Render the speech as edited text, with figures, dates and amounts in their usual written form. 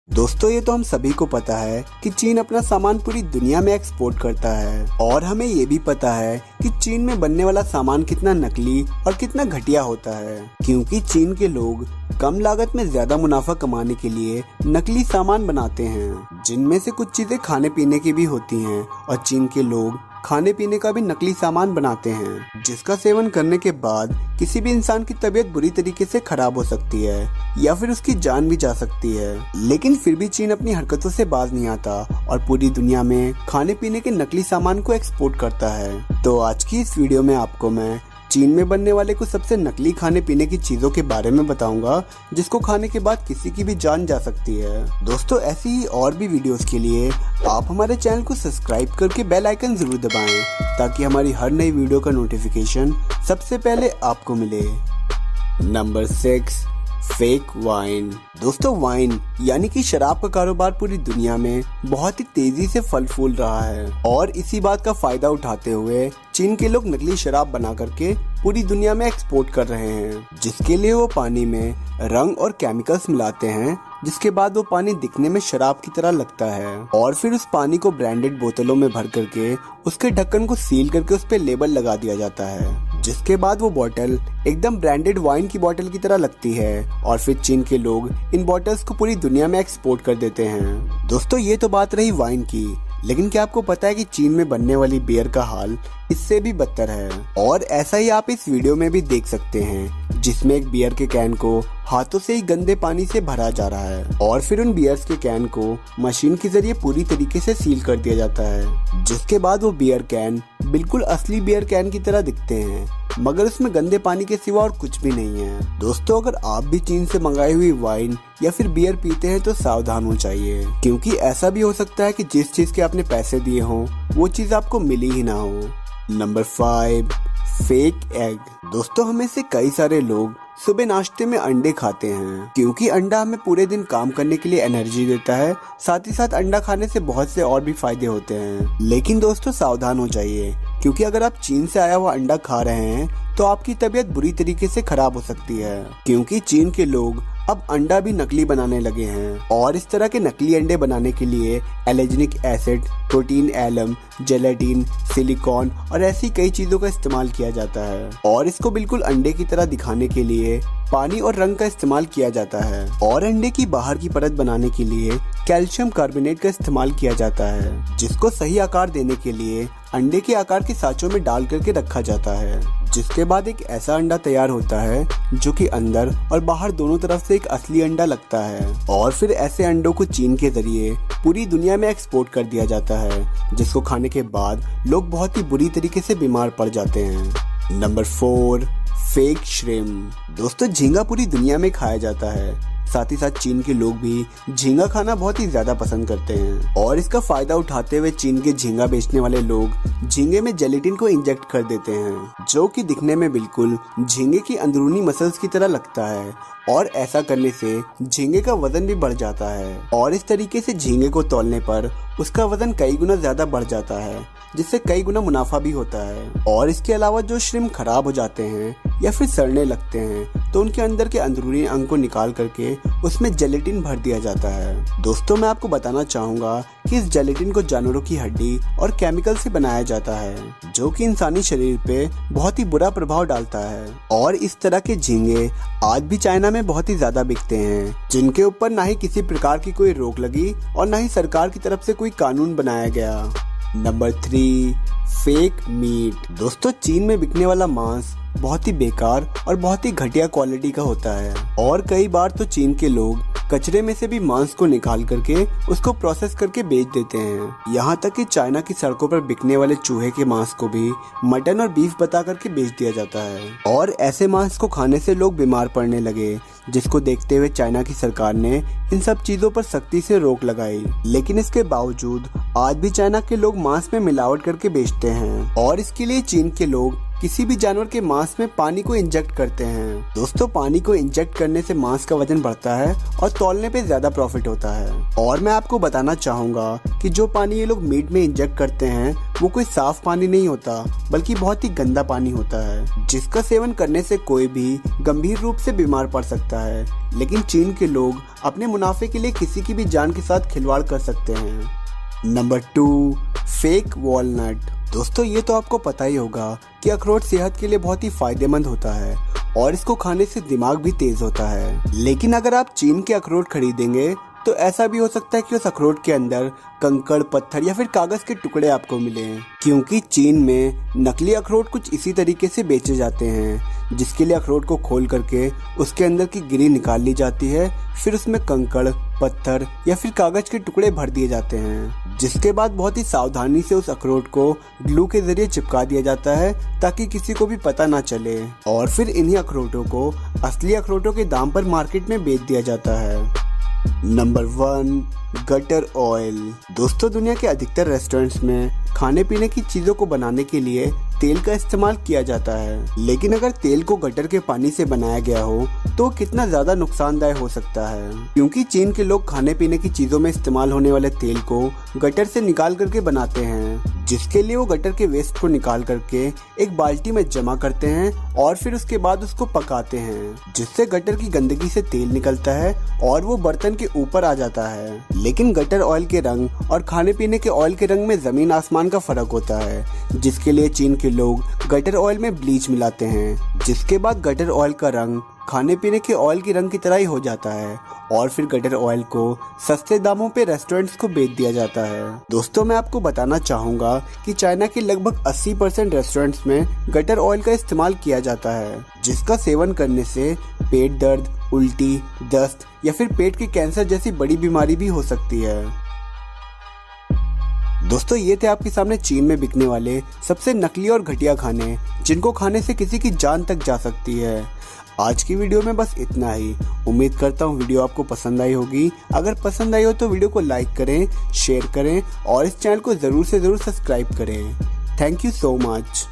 दोस्तों ये तो हम सभी को पता है कि चीन अपना सामान पूरी दुनिया में एक्सपोर्ट करता है और हमें ये भी पता है कि चीन में बनने वाला सामान कितना नकली और कितना घटिया होता है, क्योंकि चीन के लोग कम लागत में ज्यादा मुनाफा कमाने के लिए नकली सामान बनाते हैं, जिनमें से कुछ चीजें खाने पीने की भी होती हैं और चीन के लोग खाने पीने का भी नकली सामान बनाते हैं, जिसका सेवन करने के बाद किसी भी इंसान की तबीयत बुरी तरीके से खराब हो सकती है या फिर उसकी जान भी जा सकती है। लेकिन फिर भी चीन अपनी हरकतों से बाज नहीं आता और पूरी दुनिया में खाने पीने के नकली सामान को एक्सपोर्ट करता है। तो आज की इस वीडियो में आपको मैं चीन में बनने वाले कुछ सबसे नकली खाने पीने की चीजों के बारे में बताऊंगा, जिसको खाने के बाद किसी की भी जान जा सकती है। दोस्तों ऐसी ही और भी वीडियोस के लिए आप हमारे चैनल को सब्सक्राइब करके बेल आइकन जरूर दबाएं, ताकि हमारी हर नई वीडियो का नोटिफिकेशन सबसे पहले आपको मिले। Number 6, fake wine. दोस्तों वाइन यानी कि शराब का कारोबार पूरी दुनिया में बहुत ही तेजी से फल फूल रहा है और इसी बात का फायदा उठाते हुए चीन के लोग नकली शराब बना करके पूरी दुनिया में एक्सपोर्ट कर रहे हैं, जिसके लिए वो पानी में रंग और केमिकल्स मिलाते हैं, जिसके बाद वो पानी दिखने में शराब की तरह लगता है और फिर उस पानी को ब्रांडेड बोतलों में भर करके उसके ढक्कन को सील करके उस पे लेबल लगा दिया जाता है, जिसके बाद वो बोतल एकदम ब्रांडेड वाइन की बोतल की तरह लगती है और फिर चीन के लोग इन बोतल्स को पूरी दुनिया में एक्सपोर्ट कर देते हैं। दोस्तों ये तो बात रही वाइन की, लेकिन क्या आपको पता है कि चीन में बनने वाली बियर का हाल इससे भी बदतर है और ऐसा ही आप इस वीडियो में भी देख सकते हैं, जिसमें एक बियर के कैन को हाथों से ही गंदे पानी से भरा जा रहा है और फिर उन बियर्स के कैन को मशीन के जरिए पूरी तरीके से सील कर दिया जाता है, जिसके बाद वो बियर कैन बिल्कुल असली बियर कैन की तरह दिखते हैं, मगर उसमें गंदे पानी के सिवा और कुछ भी नहीं है। दोस्तों अगर आप भी चीन से मंगाई हुई वाइन या फिर बियर पीते हैं तो सावधान हो चाहिए, क्योंकि ऐसा भी हो सकता है कि जिस चीज के आपने पैसे दिए हों वो चीज आपको मिली ही ना हो। Number 5, fake egg. दोस्तों हमें से कई सारे लोग सुबह नाश्ते में अंडे खाते हैं, क्योंकि अंडा हमें पूरे दिन काम करने के लिए एनर्जी देता है। साथ ही साथ अंडा खाने से बहुत से और भी फायदे होते हैं, लेकिन दोस्तों सावधान हो जाइए, क्योंकि अगर आप चीन से आया हुआ अंडा खा रहे हैं तो आपकी तबीयत बुरी तरीके से खराब हो सकती है, क्योंकि चीन के लोग अब अंडा भी नकली बनाने लगे हैं और इस तरह के नकली अंडे बनाने के लिए alginic acid, protein alum, gelatin, silicon और ऐसी कई चीजों का इस्तेमाल किया जाता है और इसको बिल्कुल अंडे की तरह दिखाने के लिए पानी और रंग का इस्तेमाल किया जाता है और अंडे की बाहर की परत बनाने के लिए कैल्शियम कार्बोनेट का इस्तेमाल किया जाता है, जिसको सही आकार देने के लिए अंडे के आकार के सांचों में डाल करके रखा जाता है, जिसके बाद एक ऐसा अंडा तैयार होता है जो कि अंदर और बाहर दोनों तरफ से एक असली अंडा लगता है और फिर ऐसे अंडों को चीन के जरिए पूरी दुनिया में एक्सपोर्ट कर दिया जाता है, जिसको खाने के बाद लोग बहुत ही बुरी तरीके से बीमार पड़ जाते हैं। Number 4, fake shrimp. दोस्तों झींगा पूरी दुनिया में खाया जाता है, साथ ही साथ चीन के लोग भी झींगा खाना बहुत ही ज्यादा पसंद करते हैं और इसका फायदा उठाते हुए चीन के झींगा बेचने वाले लोग झींगे में जेलेटिन को इंजेक्ट कर देते हैं, जो कि दिखने में बिल्कुल झींगे की अंदरूनी मसल्स की तरह लगता है और ऐसा करने से झींगे का वजन भी बढ़ जाता है और इस तरीके से झींगे को तौलने पर उसका वजन कई गुना ज्यादा बढ़ जाता है, जिससे कई गुना मुनाफा भी होता है। और इसके अलावा जो श्रिम्प खराब हो जाते हैं या फिर सड़ने लगते हैं तो उनके अंदर के अंदरूनी अंग को निकाल करके उसमें जेलेटिन भर दिया जाता है। दोस्तों मैं आपको बताना चाहूंगा कि इस जेलेटिन को जानवरों की हड्डी और केमिकल से बनाया जाता है, जो कि इंसानी शरीर पे बहुत ही बुरा प्रभाव डालता है और इस तरह के झींगे आज भी चाइना में बहुत ही ज्यादा बिकते हैं, जिनके ऊपर ना ही किसी प्रकार की कोई रोक लगी और ना ही सरकार की तरफ से कोई कानून बनाया गया। Number 3, fake meat. दोस्तों चीन में बिकने वाला मांस बहुत ही बेकार और बहुत ही घटिया क्वालिटी का होता है और कई बार तो चीन के लोग कचरे में से भी मांस को निकाल करके उसको प्रोसेस करके बेच देते हैं। यहाँ तक कि चाइना की सड़कों पर बिकने वाले चूहे के मांस को भी मटन और बीफ बता करके बेच दिया जाता है और ऐसे मांस को खाने से लोग बीमार पड़ने लगे, जिसको देखते हुए चाइना की सरकार ने इन सब चीजों पर सख्ती से रोक लगाई। लेकिन इसके बावजूद आज भी चाइना के लोग मांस में मिलावट करके बेचते हैं और इसके लिए चीन के लोग किसी भी जानवर के मांस में पानी को इंजेक्ट करते हैं। दोस्तों, पानी को इंजेक्ट करने से मांस का वजन बढ़ता है और तौलने पे ज्यादा प्रॉफिट होता है। और मैं आपको बताना चाहूंगा कि जो पानी ये लोग मीट में इंजेक्ट करते हैं वो कोई साफ पानी नहीं होता, बल्कि बहुत ही गंदा पानी होता है, जिसका सेवन करने से कोई भी गंभीर रूप से बीमार पड़ सकता है। लेकिन चीन के लोग अपने मुनाफे के लिए किसी की भी जान के साथ खिलवाड़ कर सकते हैं। Number 2, fake walnut. दोस्तों, ये तो आपको पता ही होगा कि अखरोट सेहत के लिए बहुत ही फायदेमंद होता है और इसको खाने से दिमाग भी तेज होता है। लेकिन अगर आप चीन के अखरोट खरीदेंगे तो ऐसा भी हो सकता है कि उस अखरोट के अंदर कंकड़, पत्थर या फिर कागज के टुकड़े आपको मिले, क्योंकि चीन में नकली अखरोट कुछ इसी तरीके से बेचे जाते हैं, जिसके लिए अखरोट को खोल करके उसके अंदर की गिरी निकाल ली जाती है, फिर उसमें कंकड़, पत्थर या फिर कागज के टुकड़े भर दिए जाते हैं, जिसके बाद बहुत ही सावधानी से उस अखरोट को ग्लू के जरिए चिपका दिया जाता है ताकि किसी को भी पता ना चले। और फिर इन्हीं अखरोटों को असली अखरोटों के दाम पर मार्केट में बेच दिया जाता है। Number 1, gutter oil. दोस्तों, दुनिया के अधिकतर रेस्टोरेंट्स में खाने पीने की चीजों को बनाने के लिए तेल का इस्तेमाल किया जाता है, लेकिन अगर तेल को गटर के पानी से बनाया गया हो तो कितना ज्यादा नुकसानदायक हो सकता है, क्योंकि चीन के लोग खाने पीने की चीजों में इस्तेमाल होने वाले तेल को गटर से निकाल करके बनाते हैं, जिसके लिए वो गटर के वेस्ट को निकाल करके एक बाल्टी में जमा करते हैं और फिर उसके बाद उसको पकाते हैं, जिससे गटर की गंदगी से तेल निकलता है और वो बर्तन के ऊपर आ जाता है। लेकिन गटर ऑयल के रंग और खाने पीने के ऑयल के रंग में जमीन आसमान का फर्क होता है, जिसके लिए चीन के लोग गटर ऑयल में ब्लीच मिलाते हैं, जिसके बाद गटर ऑयल का रंग खाने पीने के ऑयल के रंग की तरह ही हो जाता है और फिर गटर ऑयल को सस्ते दामों पे रेस्टोरेंट्स को बेच दिया जाता है। दोस्तों, मैं आपको बताना चाहूंगा कि चाइना के लगभग 80% रेस्टोरेंट्स में गटर ऑयल का इस्तेमाल किया जाता है, जिसका सेवन करने से पेट दर्द, उल्टी, दस्त या फिर पेट के कैंसर जैसी बड़ी बीमारी भी हो सकती है। दोस्तों, ये थे आपके सामने चीन में बिकने वाले सबसे नकली और घटिया खाने, जिनको खाने से किसी की जान तक जा सकती है। आज की वीडियो में बस इतना ही। उम्मीद करता हूँ वीडियो आपको पसंद आई होगी। अगर पसंद आई हो तो वीडियो को लाइक करें, शेयर करें और इस चैनल को जरूर से जरूर सब्सक्राइब करें। Thank you so much.